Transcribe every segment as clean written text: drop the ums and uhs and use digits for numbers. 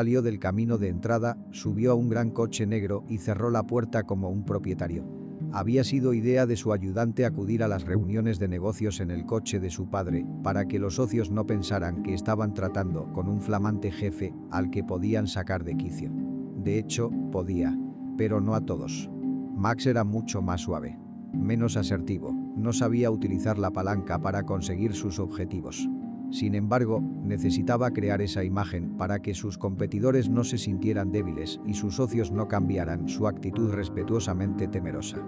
Salió del camino de entrada, subió a un gran coche negro y cerró la puerta como un propietario. Había sido idea de su ayudante acudir a las reuniones de negocios en el coche de su padre, para que los socios no pensaran que estaban tratando con un flamante jefe al que podían sacar de quicio. De hecho, podía, pero no a todos. Max era mucho más suave, menos asertivo, no sabía utilizar la palanca para conseguir sus objetivos. Sin embargo, necesitaba crear esa imagen para que sus competidores no se sintieran débiles y sus socios no cambiaran su actitud respetuosamente temerosa.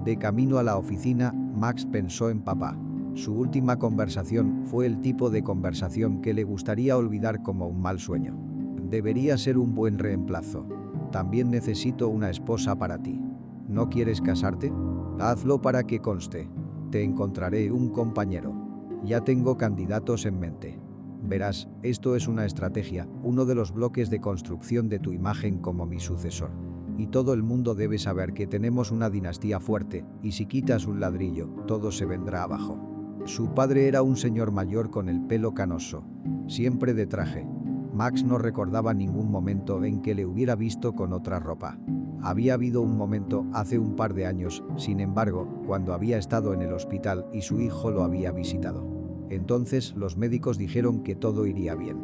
De camino a la oficina, Max pensó en papá. Su última conversación fue el tipo de conversación que le gustaría olvidar como un mal sueño. Debería ser un buen reemplazo. También necesito una esposa para ti. ¿No quieres casarte? Hazlo para que conste. Te encontraré un compañero. Ya tengo candidatos en mente. Verás, esto es una estrategia, uno de los bloques de construcción de tu imagen como mi sucesor. Y todo el mundo debe saber que tenemos una dinastía fuerte, y si quitas un ladrillo, todo se vendrá abajo. Su padre era un señor mayor con el pelo canoso, siempre de traje. Max no recordaba ningún momento en que le hubiera visto con otra ropa. Había habido un momento hace un par de años, sin embargo, cuando había estado en el hospital y su hijo lo había visitado. Entonces los médicos dijeron que todo iría bien.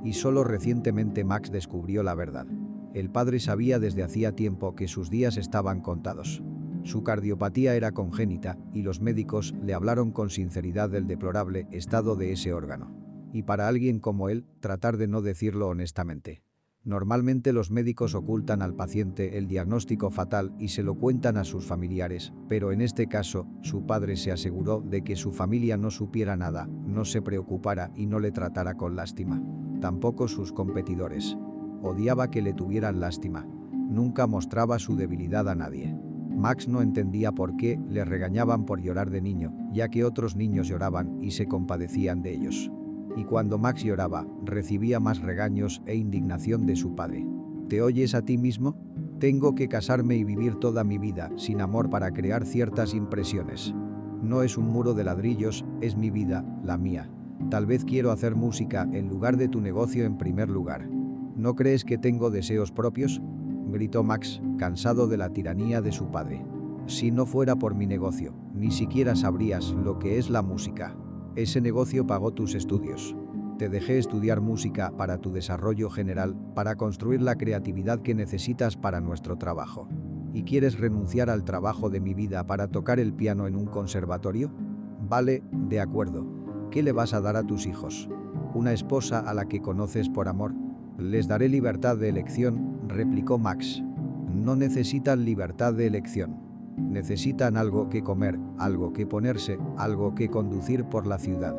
Y solo recientemente Max descubrió la verdad. El padre sabía desde hacía tiempo que sus días estaban contados. Su cardiopatía era congénita y los médicos le hablaron con sinceridad del deplorable estado de ese órgano. Y para alguien como él, tratar de no decirlo honestamente. Normalmente los médicos ocultan al paciente el diagnóstico fatal y se lo cuentan a sus familiares, pero en este caso, su padre se aseguró de que su familia no supiera nada, no se preocupara y no le tratara con lástima. Tampoco sus competidores. Odiaba que le tuvieran lástima. Nunca mostraba su debilidad a nadie. Max no entendía por qué le regañaban por llorar de niño, ya que otros niños lloraban y se compadecían de ellos. Y cuando Max lloraba, recibía más regaños e indignación de su padre. ¿Te oyes a ti mismo? Tengo que casarme y vivir toda mi vida sin amor para crear ciertas impresiones. No es un muro de ladrillos, es mi vida, la mía. Tal vez quiero hacer música en lugar de tu negocio en primer lugar. ¿No crees que tengo deseos propios?, gritó Max, cansado de la tiranía de su padre. Si no fuera por mi negocio, ni siquiera sabrías lo que es la música. Ese negocio pagó tus estudios. Te dejé estudiar música para tu desarrollo general, para construir la creatividad que necesitas para nuestro trabajo. ¿Y quieres renunciar al trabajo de mi vida para tocar el piano en un conservatorio? Vale, de acuerdo. ¿Qué le vas a dar a tus hijos? ¿Una esposa a la que conoces por amor? Les daré libertad de elección, replicó Max. No necesitan libertad de elección. Necesitan algo que comer, algo que ponerse, algo que conducir por la ciudad.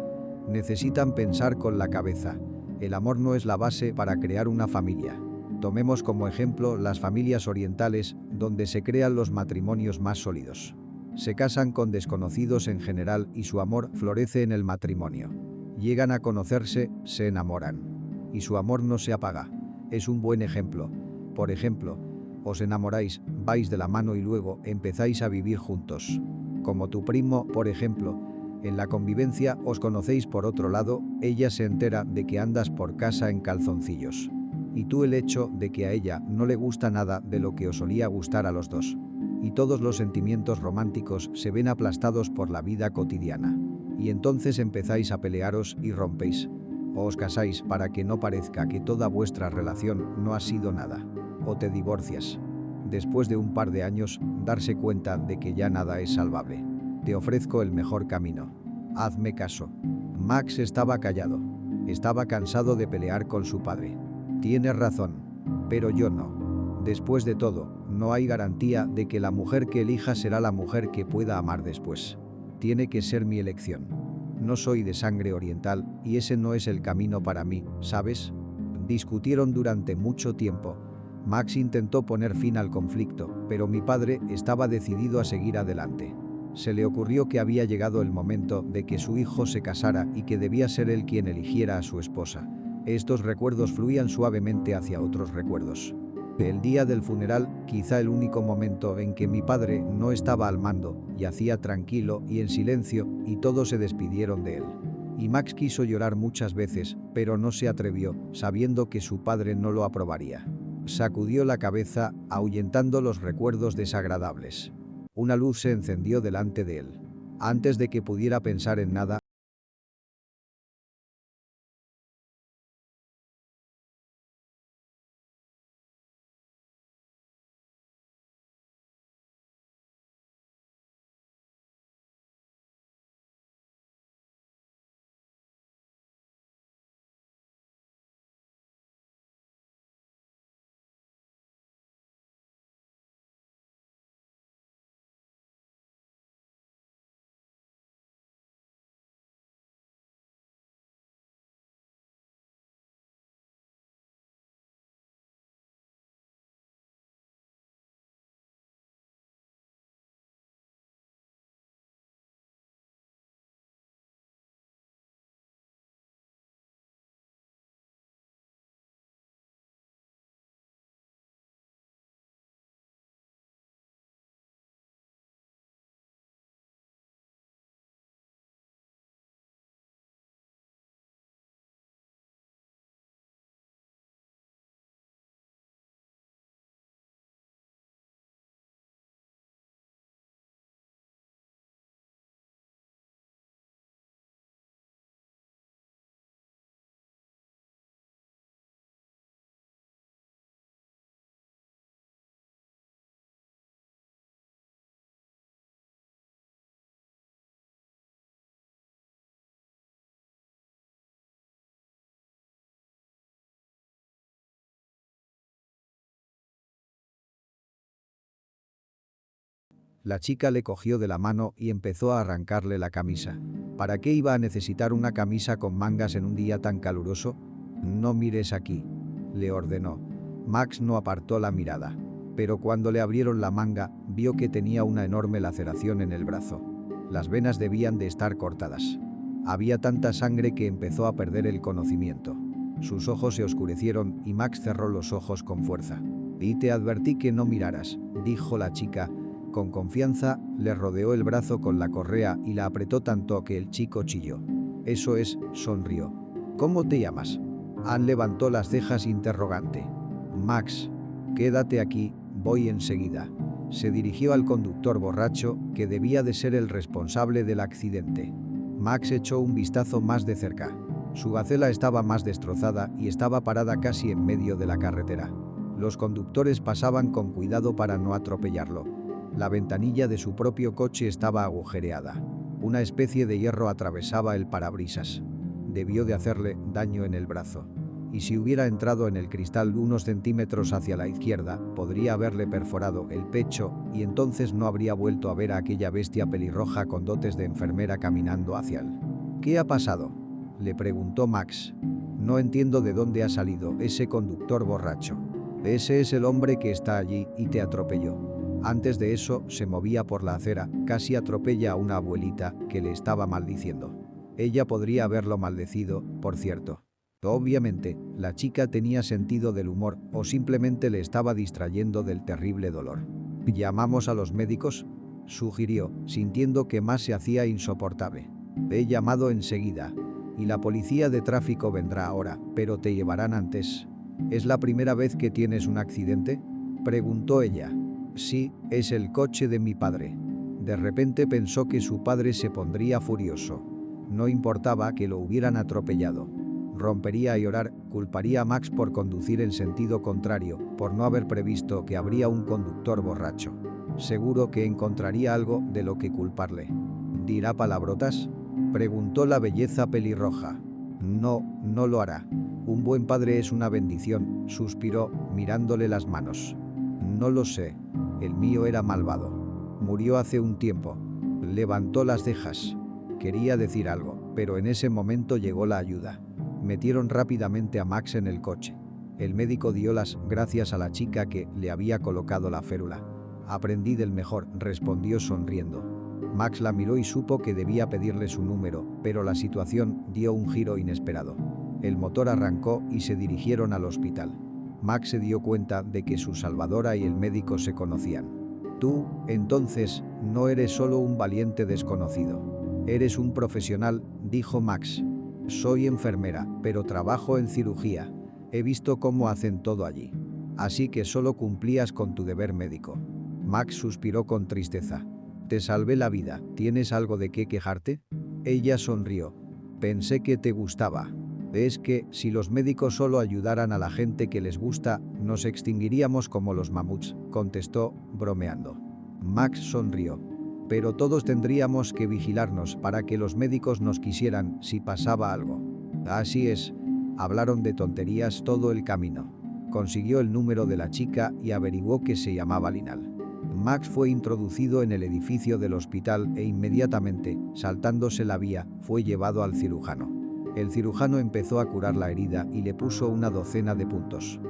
Necesitan pensar con la cabeza. El amor no es la base para crear una familia. Tomemos como ejemplo las familias orientales, donde se crean los matrimonios más sólidos. Se casan con desconocidos en general y su amor florece en el matrimonio. Llegan a conocerse, se enamoran. Y su amor no se apaga. Es un buen ejemplo. Por ejemplo, os enamoráis, vais de la mano y luego empezáis a vivir juntos. Como tu primo, por ejemplo. En la convivencia os conocéis por otro lado, ella se entera de que andas por casa en calzoncillos. Y tú el hecho de que a ella no le gusta nada de lo que os solía gustar a los dos. Y todos los sentimientos románticos se ven aplastados por la vida cotidiana. Y entonces empezáis a pelearos y rompéis. O os casáis para que no parezca que toda vuestra relación no ha sido nada. O te divorcias. Después de un par de años, darse cuenta de que ya nada es salvable. Te ofrezco el mejor camino. Hazme caso. Max estaba callado. Estaba cansado de pelear con su padre. Tienes razón. Pero yo no. Después de todo, no hay garantía de que la mujer que elija será la mujer que pueda amar después. Tiene que ser mi elección. No soy de sangre oriental y ese no es el camino para mí, ¿sabes? Discutieron durante mucho tiempo. Max intentó poner fin al conflicto, pero mi padre estaba decidido a seguir adelante. Se le ocurrió que había llegado el momento de que su hijo se casara y que debía ser él quien eligiera a su esposa. Estos recuerdos fluían suavemente hacia otros recuerdos. El día del funeral, quizá el único momento en que mi padre no estaba al mando, yacía tranquilo y en silencio, y todos se despidieron de él. Y Max quiso llorar muchas veces, pero no se atrevió, sabiendo que su padre no lo aprobaría. Sacudió la cabeza, ahuyentando los recuerdos desagradables. Una luz se encendió delante de él. Antes de que pudiera pensar en nada, la chica le cogió de la mano y empezó a arrancarle la camisa. ¿Para qué iba a necesitar una camisa con mangas en un día tan caluroso? No mires aquí, le ordenó. Max no apartó la mirada. Pero cuando le abrieron la manga, vio que tenía una enorme laceración en el brazo. Las venas debían de estar cortadas. Había tanta sangre que empezó a perder el conocimiento. Sus ojos se oscurecieron y Max cerró los ojos con fuerza. Y te advertí que no miraras, dijo la chica. Con confianza, le rodeó el brazo con la correa y la apretó tanto que el chico chilló. Eso es, sonrió. ¿Cómo te llamas? Ann levantó las cejas interrogante. Max. Quédate aquí, voy enseguida. Se dirigió al conductor borracho, que debía de ser el responsable del accidente. Max echó un vistazo más de cerca. Su gacela estaba más destrozada y estaba parada casi en medio de la carretera. Los conductores pasaban con cuidado para no atropellarlo. La ventanilla de su propio coche estaba agujereada. Una especie de hierro atravesaba el parabrisas. Debió de hacerle daño en el brazo. Y si hubiera entrado en el cristal unos centímetros hacia la izquierda, podría haberle perforado el pecho y entonces no habría vuelto a ver a aquella bestia pelirroja con dotes de enfermera caminando hacia él. ¿Qué ha pasado?, le preguntó Max. No entiendo de dónde ha salido ese conductor borracho. Ese es el hombre que está allí y te atropelló. Antes de eso, se movía por la acera, casi atropella a una abuelita que le estaba maldiciendo. Ella podría haberlo maldecido, por cierto. Obviamente, la chica tenía sentido del humor o simplemente le estaba distrayendo del terrible dolor. ¿Llamamos a los médicos?, sugirió, sintiendo que más se hacía insoportable. He llamado enseguida. Y la policía de tráfico vendrá ahora, pero te llevarán antes. ¿Es la primera vez que tienes un accidente?, preguntó ella. Sí, es el coche de mi padre. De repente pensó que su padre se pondría furioso. No importaba que lo hubieran atropellado. Rompería a llorar, culparía a Max por conducir en sentido contrario, por no haber previsto que habría un conductor borracho. Seguro que encontraría algo de lo que culparle. ¿Dirá palabrotas?, preguntó la belleza pelirroja. No, no lo hará. Un buen padre es una bendición, suspiró, mirándole las manos. No lo sé. El mío era malvado. Murió hace un tiempo. Levantó las cejas. Quería decir algo, pero en ese momento llegó la ayuda. Metieron rápidamente a Max en el coche. El médico dio las gracias a la chica que le había colocado la férula. Aprendí del mejor, respondió sonriendo. Max la miró y supo que debía pedirle su número, pero la situación dio un giro inesperado. El motor arrancó y se dirigieron al hospital. Max se dio cuenta de que su salvadora y el médico se conocían. Tú, entonces, no eres solo un valiente desconocido. Eres un profesional, dijo Max. Soy enfermera, pero trabajo en cirugía. He visto cómo hacen todo allí. Así que solo cumplías con tu deber médico. Max suspiró con tristeza. Te salvé la vida, ¿tienes algo de qué quejarte? Ella sonrió. Pensé que te gustaba. Es que, si los médicos solo ayudaran a la gente que les gusta, nos extinguiríamos como los mamuts, contestó, bromeando. Max sonrió. Pero todos tendríamos que vigilarnos para que los médicos nos quisieran si pasaba algo. Así es. Hablaron de tonterías todo el camino. Consiguió el número de la chica y averiguó que se llamaba Linal. Max fue introducido en el edificio del hospital e inmediatamente, saltándose la vía, fue llevado al cirujano. El cirujano empezó a curar la herida y le puso una docena de puntos.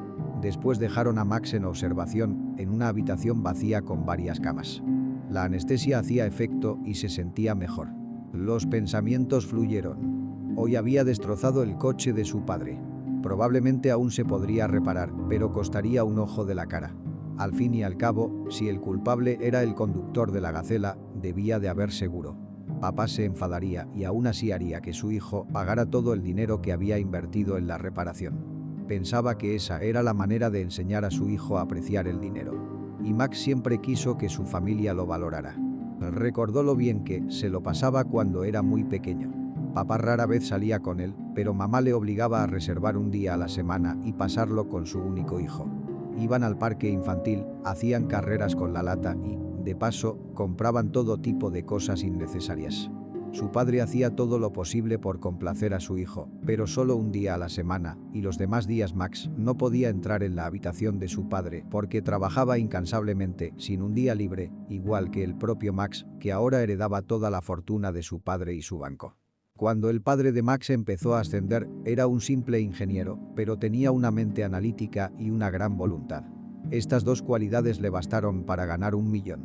Después dejaron a Max en observación, en una habitación vacía con varias camas. La anestesia hacía efecto y se sentía mejor. Los pensamientos fluyeron. Hoy había destrozado el coche de su padre. Probablemente aún se podría reparar, pero costaría un ojo de la cara. Al fin y al cabo, si el culpable era el conductor de la Gacela, debía de haber seguro. Papá se enfadaría y aún así haría que su hijo pagara todo el dinero que había invertido en la reparación. Pensaba que esa era la manera de enseñar a su hijo a apreciar el dinero. Y Max siempre quiso que su familia lo valorara. Recordó lo bien que se lo pasaba cuando era muy pequeño. Papá rara vez salía con él, pero mamá le obligaba a reservar un día a la semana y pasarlo con su único hijo. Iban al parque infantil, hacían carreras con la lata y, de paso, compraban todo tipo de cosas innecesarias. Su padre hacía todo lo posible por complacer a su hijo, pero solo un día a la semana, y los demás días Max no podía entrar en la habitación de su padre porque trabajaba incansablemente, sin un día libre, igual que el propio Max, que ahora heredaba toda la fortuna de su padre y su banco. Cuando el padre de Max empezó a ascender, era un simple ingeniero, pero tenía una mente analítica y una gran voluntad. Estas dos cualidades le bastaron para ganar 1.000.000.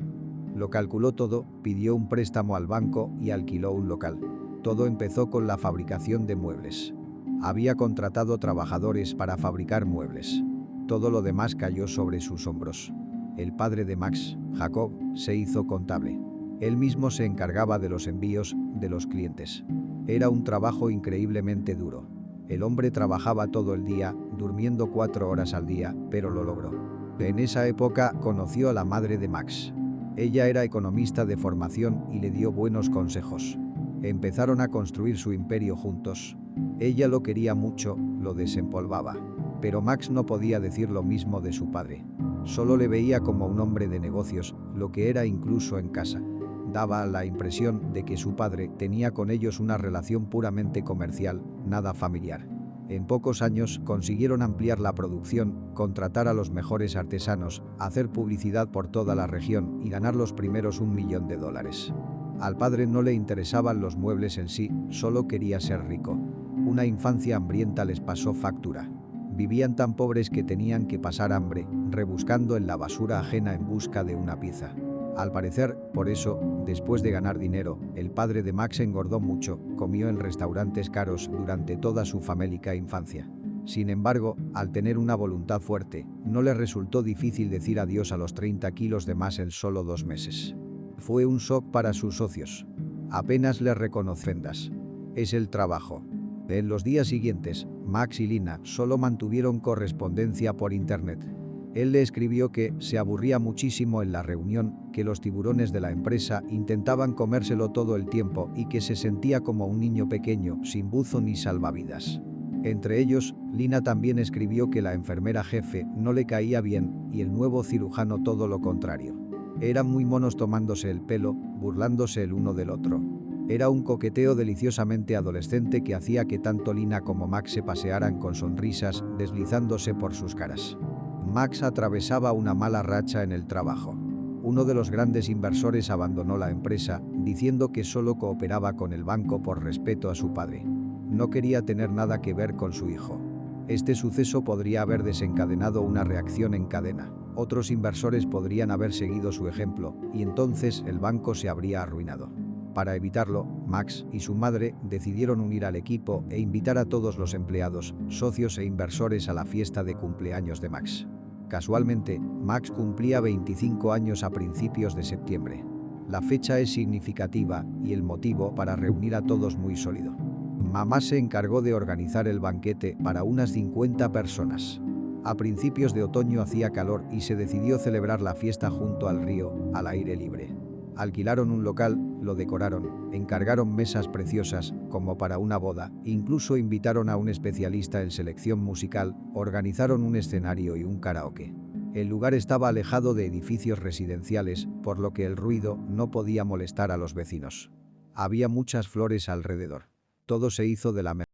Lo calculó todo, pidió un préstamo al banco y alquiló un local. Todo empezó con la fabricación de muebles. Había contratado trabajadores para fabricar muebles. Todo lo demás cayó sobre sus hombros. El padre de Max, Jacob, se hizo contable. Él mismo se encargaba de los envíos de los clientes. Era un trabajo increíblemente duro. El hombre trabajaba todo el día, durmiendo 4 horas al día, pero lo logró. En esa época conoció a la madre de Max. Ella era economista de formación y le dio buenos consejos. Empezaron a construir su imperio juntos. Ella lo quería mucho, lo desempolvaba. Pero Max no podía decir lo mismo de su padre. Solo le veía como un hombre de negocios, lo que era incluso en casa. Daba la impresión de que su padre tenía con ellos una relación puramente comercial, nada familiar. En pocos años consiguieron ampliar la producción, contratar a los mejores artesanos, hacer publicidad por toda la región y ganar los primeros $1.000.000. Al padre no le interesaban los muebles en sí, solo quería ser rico. Una infancia hambrienta les pasó factura. Vivían tan pobres que tenían que pasar hambre, rebuscando en la basura ajena en busca de una pieza. Al parecer, por eso, después de ganar dinero, el padre de Max engordó mucho, comió en restaurantes caros durante toda su famélica infancia. Sin embargo, al tener una voluntad fuerte, no le resultó difícil decir adiós a los 30 kilos de más en solo 2 meses. Fue un shock para sus socios. Apenas le reconocendas. Es el trabajo. En los días siguientes, Max y Lina solo mantuvieron correspondencia por internet. Él le escribió que se aburría muchísimo en la reunión, que los tiburones de la empresa intentaban comérselo todo el tiempo y que se sentía como un niño pequeño, sin buzo ni salvavidas. Entre ellos, Lina también escribió que la enfermera jefe no le caía bien y el nuevo cirujano todo lo contrario. Eran muy monos tomándose el pelo, burlándose el uno del otro. Era un coqueteo deliciosamente adolescente que hacía que tanto Lina como Max se pasearan con sonrisas, deslizándose por sus caras. Max atravesaba una mala racha en el trabajo. Uno de los grandes inversores abandonó la empresa, diciendo que solo cooperaba con el banco por respeto a su padre. No quería tener nada que ver con su hijo. Este suceso podría haber desencadenado una reacción en cadena. Otros inversores podrían haber seguido su ejemplo, y entonces el banco se habría arruinado. Para evitarlo, Max y su madre decidieron unir al equipo e invitar a todos los empleados, socios e inversores a la fiesta de cumpleaños de Max. Casualmente, Max cumplía 25 años a principios de septiembre. La fecha es significativa y el motivo para reunir a todos muy sólido. Mamá se encargó de organizar el banquete para unas 50 personas. A principios de otoño hacía calor y se decidió celebrar la fiesta junto al río, al aire libre. Alquilaron un local, lo decoraron, encargaron mesas preciosas, como para una boda, incluso invitaron a un especialista en selección musical, organizaron un escenario y un karaoke. El lugar estaba alejado de edificios residenciales, por lo que el ruido no podía molestar a los vecinos. Había muchas flores alrededor. Todo se hizo de la mejor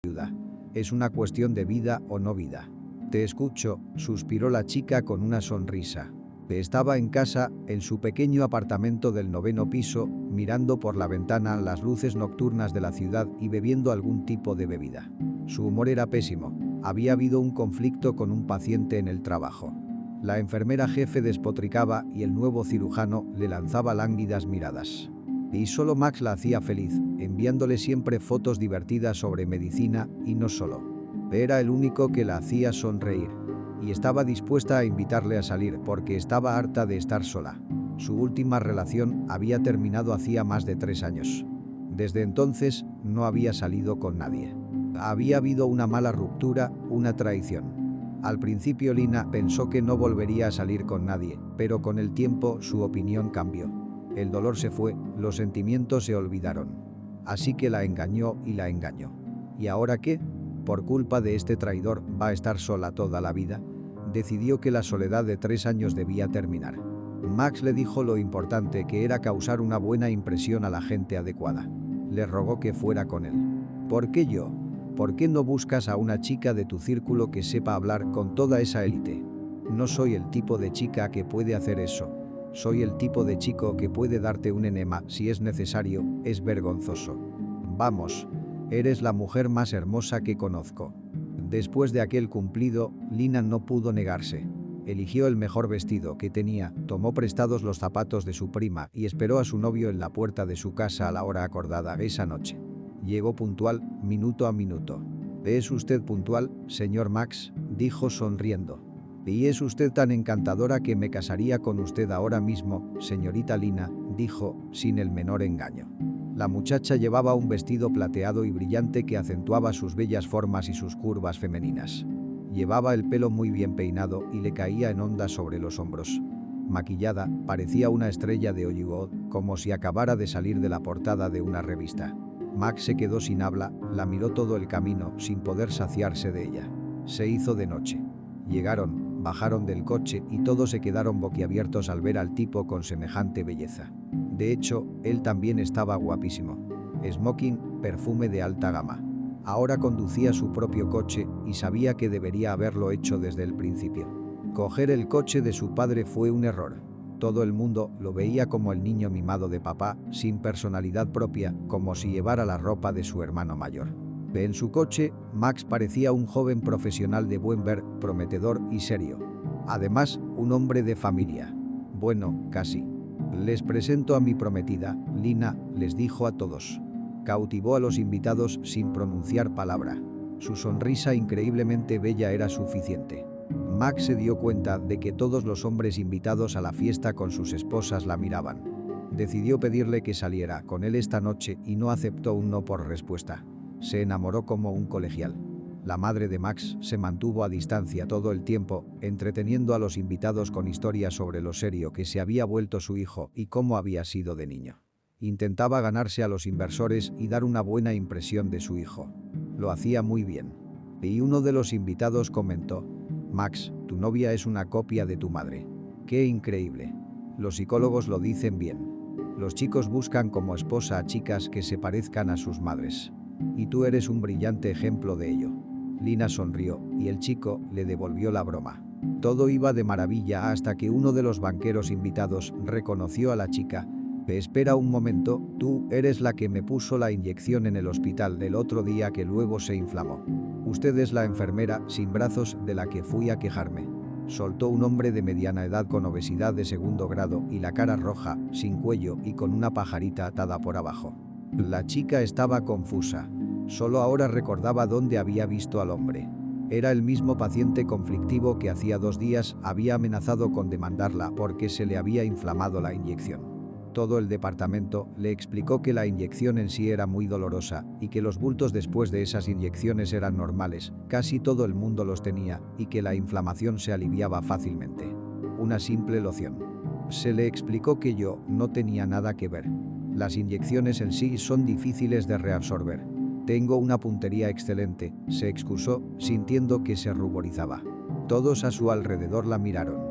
ayuda. Es una cuestión de vida o no vida. Te escucho, suspiró la chica con una sonrisa. Estaba en casa, en su pequeño apartamento del 9º piso, mirando por la ventana las luces nocturnas de la ciudad y bebiendo algún tipo de bebida. Su humor era pésimo. Había habido un conflicto con un paciente en el trabajo. La enfermera jefe despotricaba y el nuevo cirujano le lanzaba lánguidas miradas. Y solo Max la hacía feliz, enviándole siempre fotos divertidas sobre medicina y no solo. Era el único que la hacía sonreír. Y estaba dispuesta a invitarle a salir porque estaba harta de estar sola. Su última relación había terminado hacía más de 3 años. Desde entonces, no había salido con nadie. Había habido una mala ruptura, una traición. Al principio Lina pensó que no volvería a salir con nadie, pero con el tiempo su opinión cambió. El dolor se fue, los sentimientos se olvidaron. Así que la engañó y la engañó. ¿Y ahora qué? Por culpa de este traidor, ¿va a estar sola toda la vida? Decidió que la soledad de 3 años debía terminar. Max le dijo lo importante que era causar una buena impresión a la gente adecuada. Le rogó que fuera con él. ¿Por qué yo? ¿Por qué no buscas a una chica de tu círculo que sepa hablar con toda esa élite? No soy el tipo de chica que puede hacer eso. Soy el tipo de chico que puede darte un enema si es necesario, es vergonzoso. Vamos, eres la mujer más hermosa que conozco. Después de aquel cumplido, Lina no pudo negarse. Eligió el mejor vestido que tenía, tomó prestados los zapatos de su prima y esperó a su novio en la puerta de su casa a la hora acordada esa noche. Llegó puntual, minuto a minuto. ¿Es usted puntual, señor Max?, dijo sonriendo. Y es usted tan encantadora que me casaría con usted ahora mismo, señorita Lina, dijo, sin el menor engaño. La muchacha llevaba un vestido plateado y brillante que acentuaba sus bellas formas y sus curvas femeninas. Llevaba el pelo muy bien peinado y le caía en ondas sobre los hombros. Maquillada, parecía una estrella de Hollywood, como si acabara de salir de la portada de una revista. Max se quedó sin habla, la miró todo el camino sin poder saciarse de ella. Se hizo de noche. Llegaron, bajaron del coche y todos se quedaron boquiabiertos al ver al tipo con semejante belleza. De hecho, él también estaba guapísimo. Smoking, perfume de alta gama. Ahora conducía su propio coche y sabía que debería haberlo hecho desde el principio. Coger el coche de su padre fue un error. Todo el mundo lo veía como el niño mimado de papá, sin personalidad propia, como si llevara la ropa de su hermano mayor. En su coche, Max parecía un joven profesional de buen ver, prometedor y serio. Además, un hombre de familia. Bueno, casi. Les presento a mi prometida, Lina, les dijo a todos. Cautivó a los invitados sin pronunciar palabra. Su sonrisa increíblemente bella era suficiente. Max se dio cuenta de que todos los hombres invitados a la fiesta con sus esposas la miraban. Decidió pedirle que saliera con él esta noche y no aceptó un no por respuesta. Se enamoró como un colegial. La madre de Max se mantuvo a distancia todo el tiempo, entreteniendo a los invitados con historias sobre lo serio que se había vuelto su hijo y cómo había sido de niño. Intentaba ganarse a los inversores y dar una buena impresión de su hijo. Lo hacía muy bien. Y uno de los invitados comentó: Max, tu novia es una copia de tu madre. ¡Qué increíble! Los psicólogos lo dicen bien. Los chicos buscan como esposa a chicas que se parezcan a sus madres. Y tú eres un brillante ejemplo de ello. Lina sonrió y el chico le devolvió la broma. Todo iba de maravilla hasta que uno de los banqueros invitados reconoció a la chica. Espera un momento, tú eres la que me puso la inyección en el hospital del otro día que luego se inflamó. Usted es la enfermera sin brazos de la que fui a quejarme. Soltó un hombre de mediana edad con obesidad de segundo grado y la cara roja, sin cuello y con una pajarita atada por abajo. La chica estaba confusa. Solo ahora recordaba dónde había visto al hombre. Era el mismo paciente conflictivo que hacía 2 días había amenazado con demandarla porque se le había inflamado la inyección. Todo el departamento le explicó que la inyección en sí era muy dolorosa y que los bultos después de esas inyecciones eran normales, casi todo el mundo los tenía, y que la inflamación se aliviaba fácilmente. Una simple loción. Se le explicó que yo no tenía nada que ver. Las inyecciones en sí son difíciles de reabsorber. Tengo una puntería excelente, se excusó, sintiendo que se ruborizaba. Todos a su alrededor la miraron.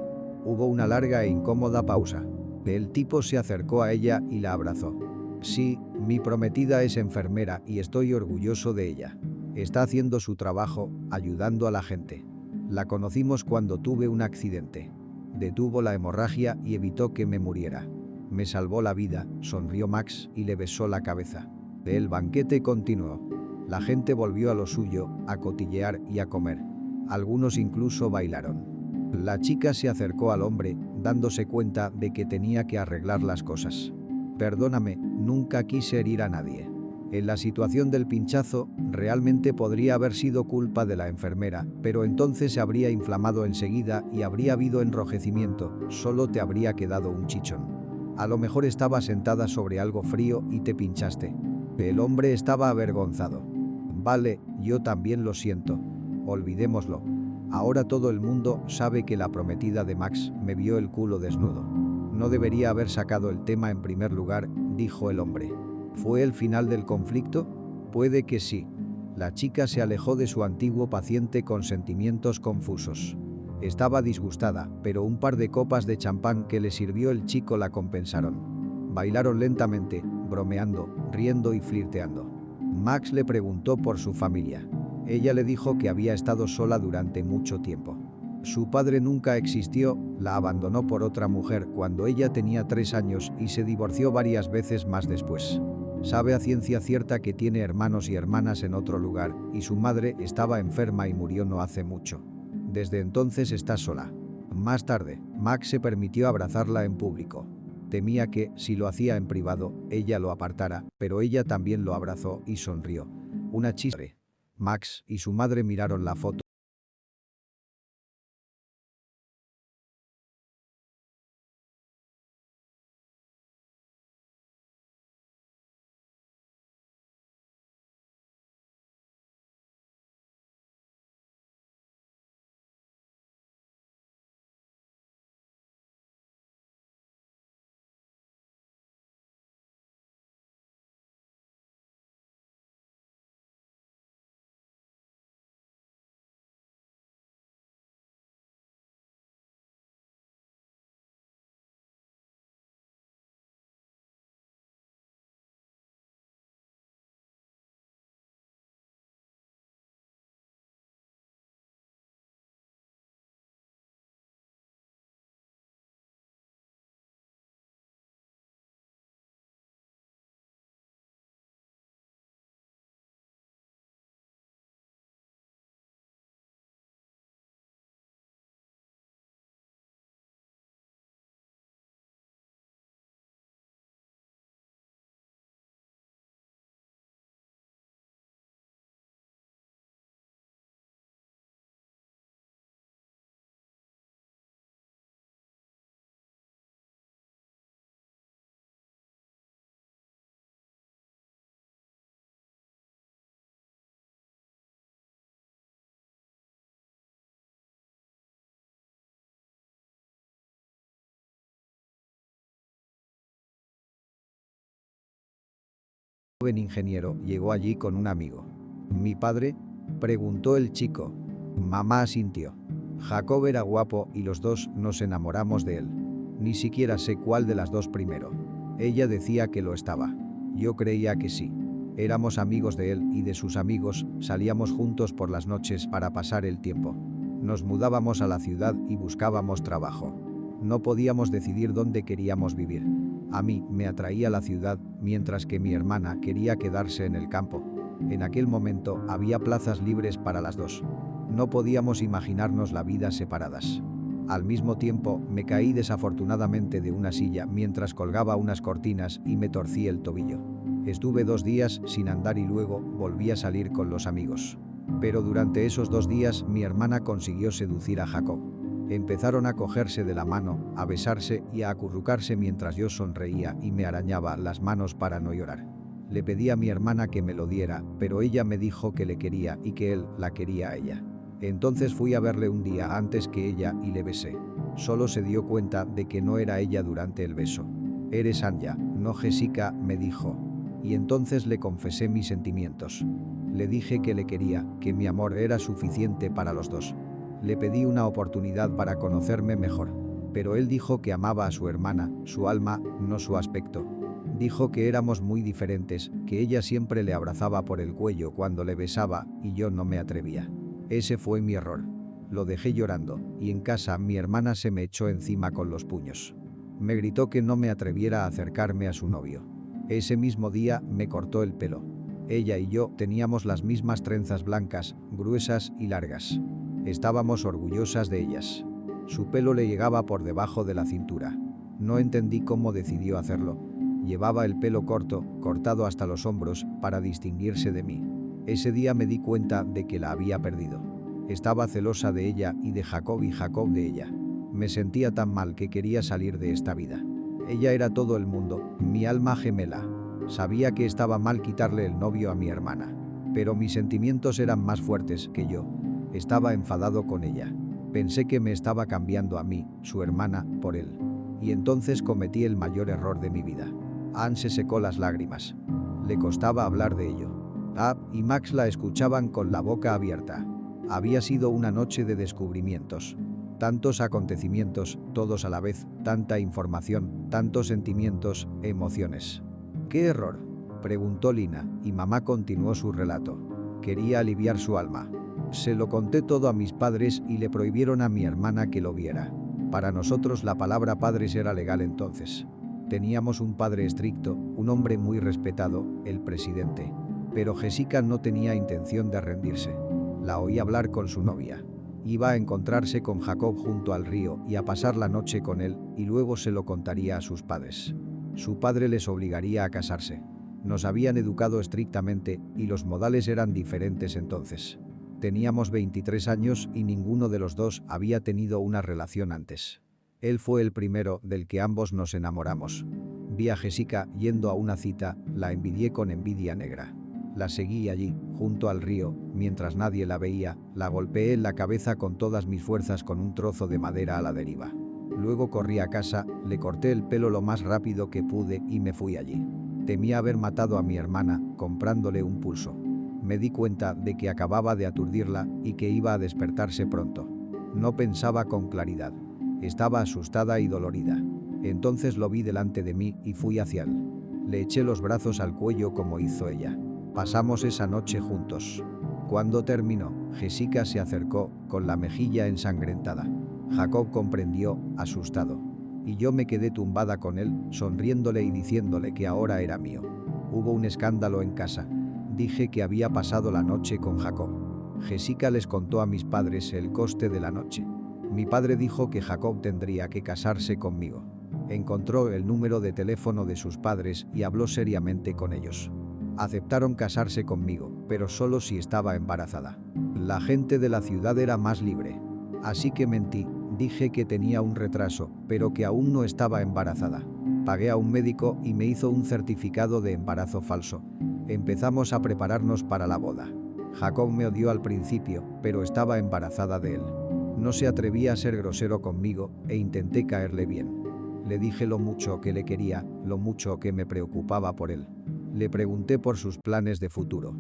Hubo una larga e incómoda pausa. El tipo se acercó a ella y la abrazó. Sí, mi prometida es enfermera y estoy orgulloso de ella. Está haciendo su trabajo, ayudando a la gente. La conocimos cuando tuve un accidente. Detuvo la hemorragia y evitó que me muriera. Me salvó la vida, sonrió Max y le besó la cabeza. El banquete continuó. La gente volvió a lo suyo, a cotillear y a comer. Algunos incluso bailaron. La chica se acercó al hombre, dándose cuenta de que tenía que arreglar las cosas. Perdóname, nunca quise herir a nadie. En la situación del pinchazo, realmente podría haber sido culpa de la enfermera, pero entonces se habría inflamado enseguida y habría habido enrojecimiento, solo te habría quedado un chichón. A lo mejor estaba sentada sobre algo frío y te pinchaste. El hombre estaba avergonzado. Vale, yo también lo siento. Olvidémoslo. Ahora todo el mundo sabe que la prometida de Max me vio el culo desnudo. No debería haber sacado el tema en primer lugar, dijo el hombre. ¿Fue el final del conflicto? Puede que sí. La chica se alejó de su antiguo paciente con sentimientos confusos. Estaba disgustada, pero un par de copas de champán que le sirvió el chico la compensaron. Bailaron lentamente, bromeando, riendo y flirteando. Max le preguntó por su familia. Ella le dijo que había estado sola durante mucho tiempo. Su padre nunca existió, la abandonó por otra mujer cuando ella tenía 3 años y se divorció varias veces más después. Sabe a ciencia cierta que tiene hermanos y hermanas en otro lugar, y su madre estaba enferma y murió no hace mucho. Desde entonces está sola. Más tarde, Max se permitió abrazarla en público. Temía que, si lo hacía en privado, ella lo apartara, pero ella también lo abrazó y sonrió. Una chispa. Max y su madre miraron la foto. joven ingeniero llegó allí con un amigo. ¿Mi padre?, preguntó el chico. Mamá asintió. Jacob era guapo y los dos nos enamoramos de él. Ni siquiera sé cuál de las dos primero. Ella decía que lo estaba. Yo creía que sí. Éramos amigos de él y de sus amigos, salíamos juntos por las noches para pasar el tiempo. Nos mudábamos a la ciudad y buscábamos trabajo. No podíamos decidir dónde queríamos vivir. A mí me atraía la ciudad, mientras que mi hermana quería quedarse en el campo. En aquel momento había plazas libres para las dos. No podíamos imaginarnos la vida separadas. Al mismo tiempo, me caí desafortunadamente de una silla mientras colgaba unas cortinas y me torcí el tobillo. Estuve 2 días sin andar y luego volví a salir con los amigos. Pero durante esos 2 días mi hermana consiguió seducir a Jacob. Empezaron a cogerse de la mano, a besarse y a acurrucarse mientras yo sonreía y me arañaba las manos para no llorar. Le pedí a mi hermana que me lo diera, pero ella me dijo que le quería y que él la quería a ella. Entonces fui a verle un día antes que ella y le besé. Solo se dio cuenta de que no era ella durante el beso. «Eres Anya, no Jessica», me dijo. Y entonces le confesé mis sentimientos. Le dije que le quería, que mi amor era suficiente para los dos. Le pedí una oportunidad para conocerme mejor. Pero él dijo que amaba a su hermana, su alma, no su aspecto. Dijo que éramos muy diferentes, que ella siempre le abrazaba por el cuello cuando le besaba y yo no me atrevía. Ese fue mi error. Lo dejé llorando, y en casa mi hermana se me echó encima con los puños. Me gritó que no me atreviera a acercarme a su novio. Ese mismo día me cortó el pelo. Ella y yo teníamos las mismas trenzas blancas, gruesas y largas. Estábamos orgullosas de ellas. Su pelo le llegaba por debajo de la cintura. No entendí cómo decidió hacerlo. Llevaba el pelo corto, cortado hasta los hombros, para distinguirse de mí. Ese día me di cuenta de que la había perdido. Estaba celosa de ella y de Jacob y Jacob de ella. Me sentía tan mal que quería salir de esta vida. Ella era todo el mundo, mi alma gemela. Sabía que estaba mal quitarle el novio a mi hermana. Pero mis sentimientos eran más fuertes que yo. Estaba enfadado con ella. Pensé que me estaba cambiando a mí, su hermana, por él. Y entonces cometí el mayor error de mi vida. Anne se secó las lágrimas. Le costaba hablar de ello. Ab y Max la escuchaban con la boca abierta. Había sido una noche de descubrimientos. Tantos acontecimientos, todos a la vez, tanta información, tantos sentimientos, emociones. ¿Qué error?, preguntó Lina, y mamá continuó su relato. Quería aliviar su alma. Se lo conté todo a mis padres y le prohibieron a mi hermana que lo viera. Para nosotros la palabra padres era legal entonces. Teníamos un padre estricto, un hombre muy respetado, el presidente. Pero Jessica no tenía intención de rendirse. La oí hablar con su novia. Iba a encontrarse con Jacob junto al río y a pasar la noche con él, y luego se lo contaría a sus padres. Su padre les obligaría a casarse. Nos habían educado estrictamente y los modales eran diferentes entonces. Teníamos 23 años y ninguno de los dos había tenido una relación antes. Él fue el primero del que ambos nos enamoramos. Vi a Jessica yendo a una cita, la envidié con envidia negra. La seguí allí, junto al río, mientras nadie la veía, la golpeé en la cabeza con todas mis fuerzas con un trozo de madera a la deriva. Luego corrí a casa, le corté el pelo lo más rápido que pude y me fui allí. Temía haber matado a mi hermana, comprándole un pulso. Me di cuenta de que acababa de aturdirla y que iba a despertarse pronto. No pensaba con claridad. Estaba asustada y dolorida. Entonces lo vi delante de mí y fui hacia él. Le eché los brazos al cuello como hizo ella. Pasamos esa noche juntos. Cuando terminó, Jessica se acercó, con la mejilla ensangrentada. Jacob comprendió, asustado. Y yo me quedé tumbada con él, sonriéndole y diciéndole que ahora era mío. Hubo un escándalo en casa. Dije que había pasado la noche con Jacob. Jessica les contó a mis padres el coste de la noche. Mi padre dijo que Jacob tendría que casarse conmigo. Encontró el número de teléfono de sus padres y habló seriamente con ellos. Aceptaron casarse conmigo, pero solo si estaba embarazada. La gente de la ciudad era más libre. Así que mentí, dije que tenía un retraso, pero que aún no estaba embarazada. Pagué a un médico y me hizo un certificado de embarazo falso. Empezamos a prepararnos para la boda. Jacob me odió al principio, pero estaba embarazada de él. No se atrevía a ser grosero conmigo e intenté caerle bien. Le dije lo mucho que le quería, lo mucho que me preocupaba por él. Le pregunté por sus planes de futuro.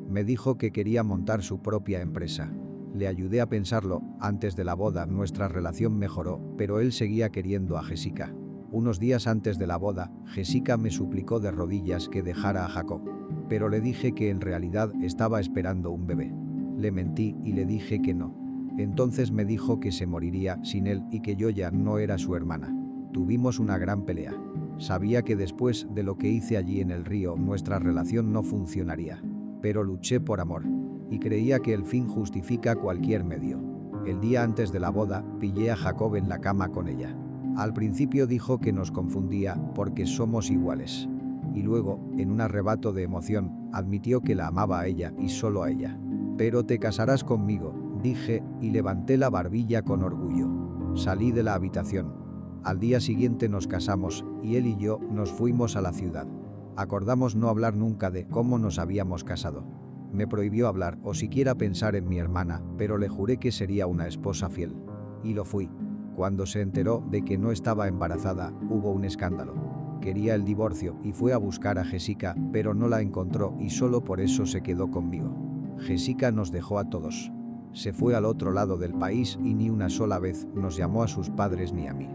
Me dijo que quería montar su propia empresa. Le ayudé a pensarlo. Antes de la boda nuestra relación mejoró, pero él seguía queriendo a Jessica. Unos días antes de la boda, Jessica me suplicó de rodillas que dejara a Jacob. Pero le dije que en realidad estaba esperando un bebé. Le mentí y le dije que no. Entonces me dijo que se moriría sin él y que yo ya no era su hermana. Tuvimos una gran pelea. Sabía que después de lo que hice allí en el río nuestra relación no funcionaría. Pero luché por amor. Y creía que el fin justifica cualquier medio. El día antes de la boda, pillé a Jacob en la cama con ella. Al principio dijo que nos confundía porque somos iguales. Y luego, en un arrebato de emoción, admitió que la amaba a ella y solo a ella. Pero te casarás conmigo, dije, y levanté la barbilla con orgullo. Salí de la habitación. Al día siguiente nos casamos, y él y yo nos fuimos a la ciudad. Acordamos no hablar nunca de cómo nos habíamos casado. Me prohibió hablar o siquiera pensar en mi hermana, pero le juré que sería una esposa fiel. Y lo fui. Cuando se enteró de que no estaba embarazada, hubo un escándalo. Quería el divorcio y fue a buscar a Jessica, pero no la encontró y solo por eso se quedó conmigo. Jessica nos dejó a todos. Se fue al otro lado del país y ni una sola vez nos llamó a sus padres ni a mí.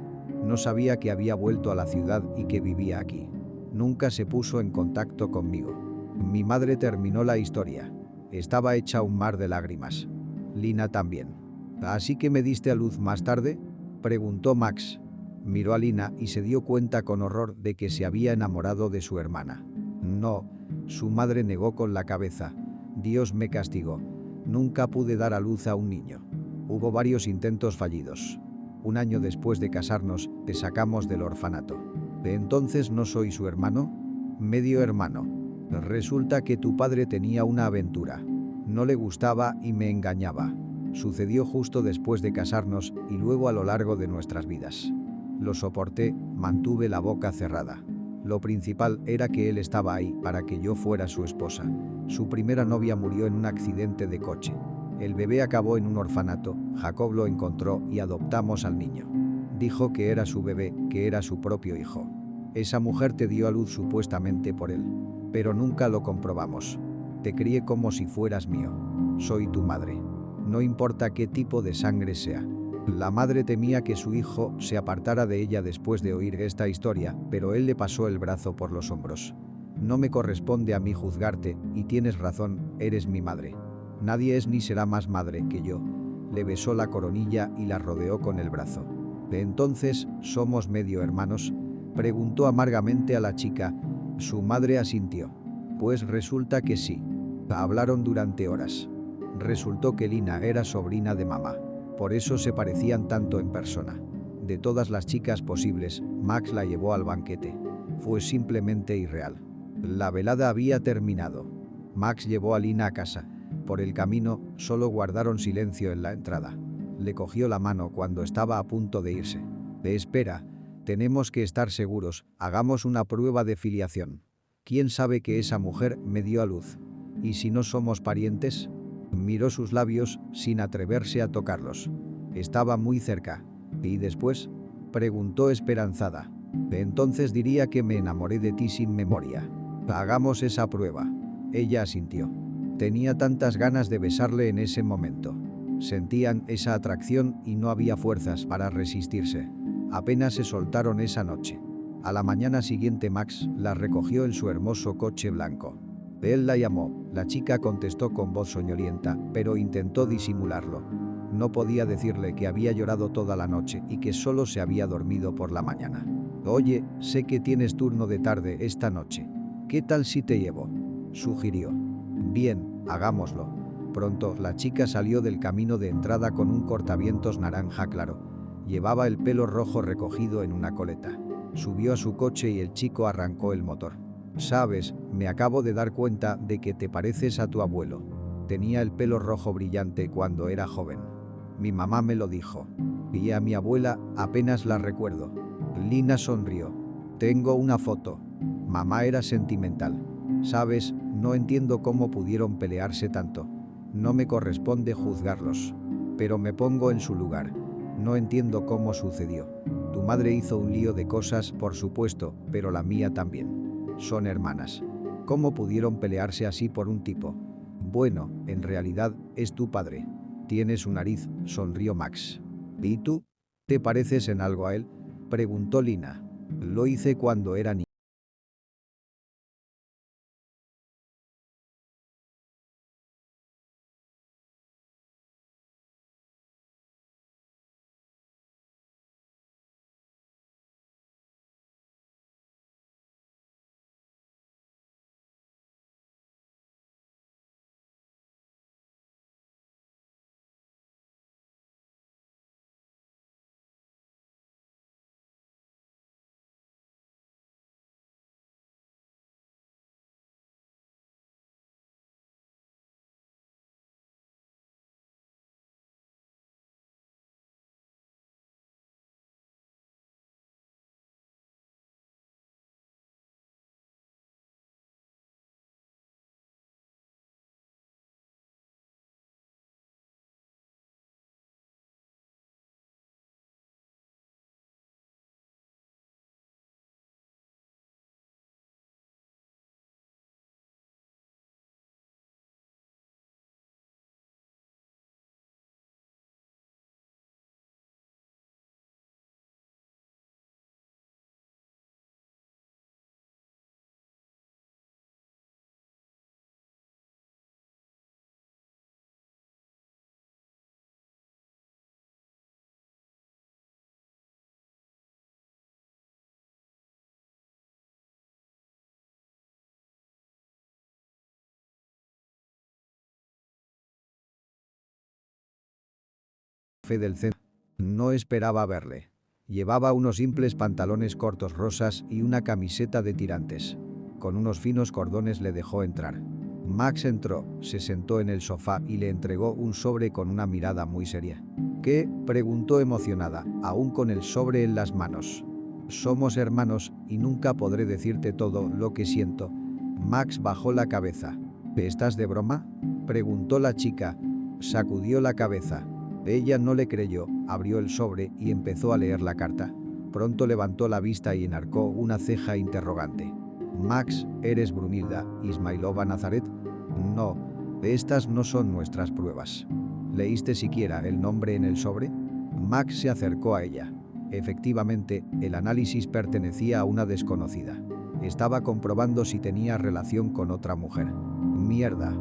No sabía que había vuelto a la ciudad y que vivía aquí. Nunca se puso en contacto conmigo. Mi madre terminó la historia. Estaba hecha un mar de lágrimas. Lina también. ¿Así que me diste a luz más tarde?, preguntó Max. Miró a Lina y se dio cuenta con horror de que se había enamorado de su hermana. No, su madre negó con la cabeza. Dios me castigó. Nunca pude dar a luz a un niño. Hubo varios intentos fallidos. Un año después de casarnos, te sacamos del orfanato. ¿De entonces no soy su hermano? Medio hermano. Resulta que tu padre tenía una aventura. No le gustaba y me engañaba. Sucedió justo después de casarnos y luego a lo largo de nuestras vidas. Lo soporté, mantuve la boca cerrada. Lo principal era que él estaba ahí para que yo fuera su esposa. Su primera novia murió en un accidente de coche. El bebé acabó en un orfanato, Jacob lo encontró y adoptamos al niño. Dijo que era su bebé, que era su propio hijo. Esa mujer te dio a luz supuestamente por él. Pero nunca lo comprobamos. Te crié como si fueras mío. Soy tu madre. No importa qué tipo de sangre sea. La madre temía que su hijo se apartara de ella después de oír esta historia, pero él le pasó el brazo por los hombros. No me corresponde a mí juzgarte, y tienes razón, eres mi madre. Nadie es ni será más madre que yo. Le besó la coronilla y la rodeó con el brazo. ¿De entonces somos medio hermanos?, preguntó amargamente a la chica. Su madre asintió. Pues resulta que sí. Hablaron durante horas. Resultó que Lina era sobrina de mamá. Por eso se parecían tanto en persona. De todas las chicas posibles, Max la llevó al banquete. Fue simplemente irreal. La velada había terminado. Max llevó a Lina a casa. Por el camino, solo guardaron silencio en la entrada. Le cogió la mano cuando estaba a punto de irse. Espera, tenemos que estar seguros, hagamos una prueba de filiación. ¿Quién sabe que esa mujer me dio a luz? ¿Y si no somos parientes? Miró sus labios, sin atreverse a tocarlos. Estaba muy cerca. ¿Y después?, preguntó esperanzada. Entonces diría que me enamoré de ti sin memoria. Hagamos esa prueba. Ella asintió. Tenía tantas ganas de besarle en ese momento. Sentían esa atracción y no había fuerzas para resistirse. Apenas se soltaron esa noche. A la mañana siguiente Max la recogió en su hermoso coche blanco. Él la llamó. La chica contestó con voz soñolienta, pero intentó disimularlo. No podía decirle que había llorado toda la noche y que solo se había dormido por la mañana. Oye, sé que tienes turno de tarde esta noche. ¿Qué tal si te llevo?, sugirió. Bien, hagámoslo. Pronto, la chica salió del camino de entrada con un cortavientos naranja claro. Llevaba el pelo rojo recogido en una coleta. Subió a su coche y el chico arrancó el motor. Sabes, me acabo de dar cuenta de que te pareces a tu abuelo. Tenía el pelo rojo brillante cuando era joven. Mi mamá me lo dijo. Y a mi abuela apenas la recuerdo. Lina sonrió. Tengo una foto. Mamá era sentimental. Sabes, no entiendo cómo pudieron pelearse tanto. No me corresponde juzgarlos. Pero me pongo en su lugar. No entiendo cómo sucedió. Tu madre hizo un lío de cosas, por supuesto, pero la mía también. Son hermanas. ¿Cómo pudieron pelearse así por un tipo? Bueno, en realidad, es tu padre. Tiene su nariz, sonrió Max. ¿Y tú? ¿Te pareces en algo a él? Preguntó Lina. Lo hice cuando era niña. Fe del centro. No esperaba verle. Llevaba unos simples pantalones cortos rosas y una camiseta de tirantes. Con unos finos cordones le dejó entrar. Max entró, se sentó en el sofá y le entregó un sobre con una mirada muy seria. ¿Qué? Preguntó emocionada, aún con el sobre en las manos. Somos hermanos y nunca podré decirte todo lo que siento. Max bajó la cabeza. ¿Estás de broma? Preguntó la chica. Sacudió la cabeza. Ella no le creyó, abrió el sobre y empezó a leer la carta. Pronto levantó la vista y enarcó una ceja interrogante. Max, ¿eres Brunilda Ismailova Nazaret? No, estas no son nuestras pruebas. ¿Leíste siquiera el nombre en el sobre? Max se acercó a ella. Efectivamente, el análisis pertenecía a una desconocida. Estaba comprobando si tenía relación con otra mujer. Mierda.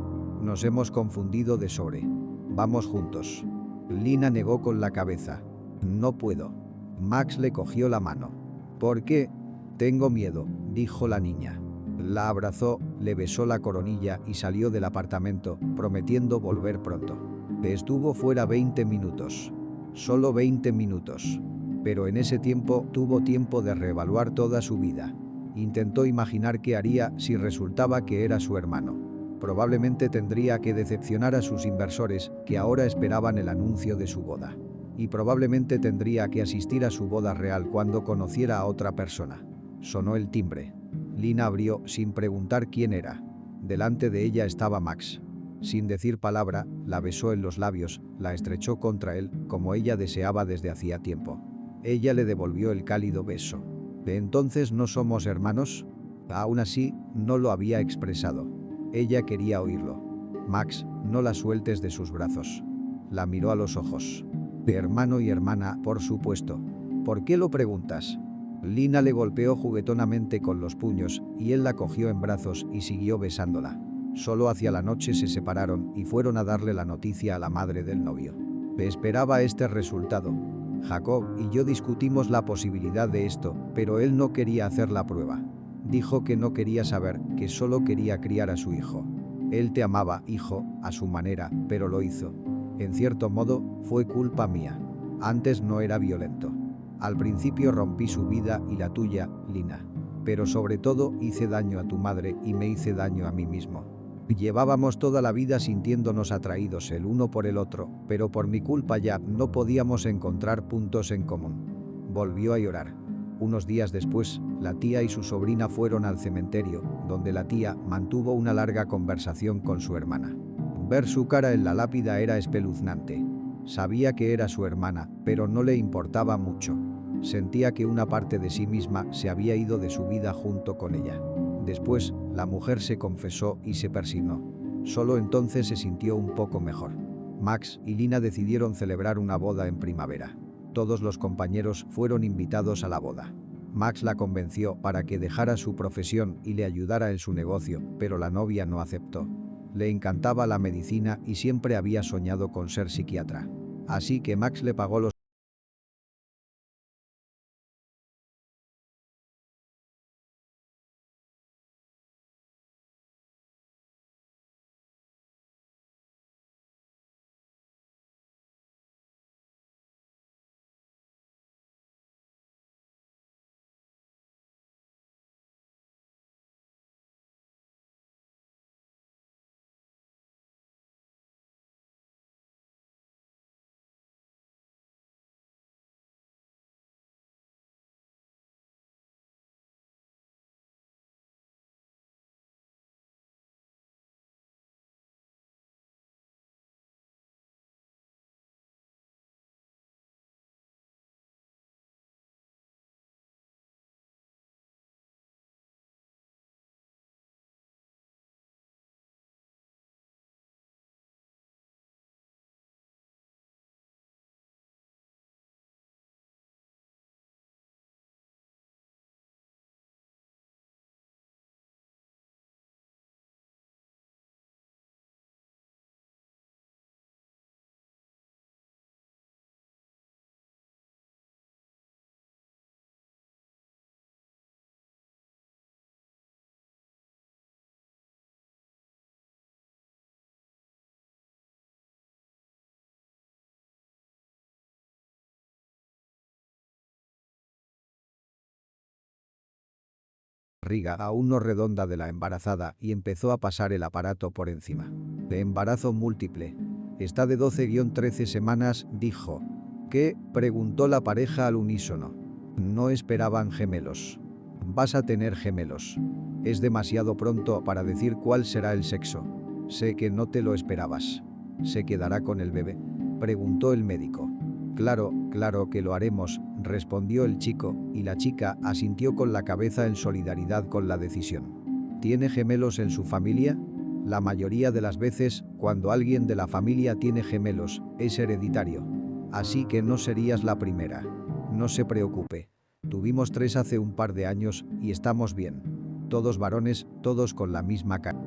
Nos hemos confundido de sobre. Vamos juntos. Lina negó con la cabeza. No puedo. Max le cogió la mano. ¿Por qué? Tengo miedo, dijo la niña. La abrazó, le besó la coronilla y salió del apartamento, prometiendo volver pronto. Estuvo fuera 20 minutos. Solo 20 minutos. Pero en ese tiempo tuvo tiempo de reevaluar toda su vida. Intentó imaginar qué haría si resultaba que era su hermano. Probablemente tendría que decepcionar a sus inversores, que ahora esperaban el anuncio de su boda. Y probablemente tendría que asistir a su boda real cuando conociera a otra persona. Sonó el timbre. Lina abrió sin preguntar quién era. Delante de ella estaba Max. Sin decir palabra, la besó en los labios, la estrechó contra él, como ella deseaba desde hacía tiempo. Ella le devolvió el cálido beso. ¿De entonces no somos hermanos? Aún así, no lo había expresado. Ella quería oírlo. Max, no la sueltes de sus brazos. La miró a los ojos. De hermano y hermana, por supuesto. ¿Por qué lo preguntas? Lina le golpeó juguetonamente con los puños y él la cogió en brazos y siguió besándola. Solo hacia la noche se separaron y fueron a darle la noticia a la madre del novio. Esperaba este resultado. Jacob y yo discutimos la posibilidad de esto, pero él no quería hacer la prueba. Dijo que no quería saber, que solo quería criar a su hijo. Él te amaba, hijo, a su manera, pero lo hizo. En cierto modo, fue culpa mía. Antes no era violento. Al principio rompí su vida y la tuya, Lina. Pero sobre todo hice daño a tu madre y me hice daño a mí mismo. Llevábamos toda la vida sintiéndonos atraídos el uno por el otro, pero por mi culpa ya no podíamos encontrar puntos en común. Volvió a llorar. Unos días después, la tía y su sobrina fueron al cementerio, donde la tía mantuvo una larga conversación con su hermana. Ver su cara en la lápida era espeluznante. Sabía que era su hermana, pero no le importaba mucho. Sentía que una parte de sí misma se había ido de su vida junto con ella. Después, la mujer se confesó y se persignó. Solo entonces se sintió un poco mejor. Max y Lina decidieron celebrar una boda en primavera. Todos los compañeros fueron invitados a la boda. Max la convenció para que dejara su profesión y le ayudara en su negocio, pero la novia no aceptó. Le encantaba la medicina y siempre había soñado con ser psiquiatra. Así que Max le pagó los barriga aún no redonda de la embarazada y empezó a pasar el aparato por encima. De embarazo múltiple. Está de 12-13 semanas, dijo. ¿Qué?, preguntó la pareja al unísono. No esperaban gemelos. Vas a tener gemelos. Es demasiado pronto para decir cuál será el sexo. Sé que no te lo esperabas. ¿Se quedará con el bebé?, preguntó el médico. Claro que lo haremos, respondió el chico, y la chica asintió con la cabeza en solidaridad con la decisión. ¿Tiene gemelos en su familia? La mayoría de las veces, cuando alguien de la familia tiene gemelos, es hereditario. Así que no serías la primera. No se preocupe. Tuvimos 3 hace un par de años y estamos bien. Todos varones, todos con la misma cara.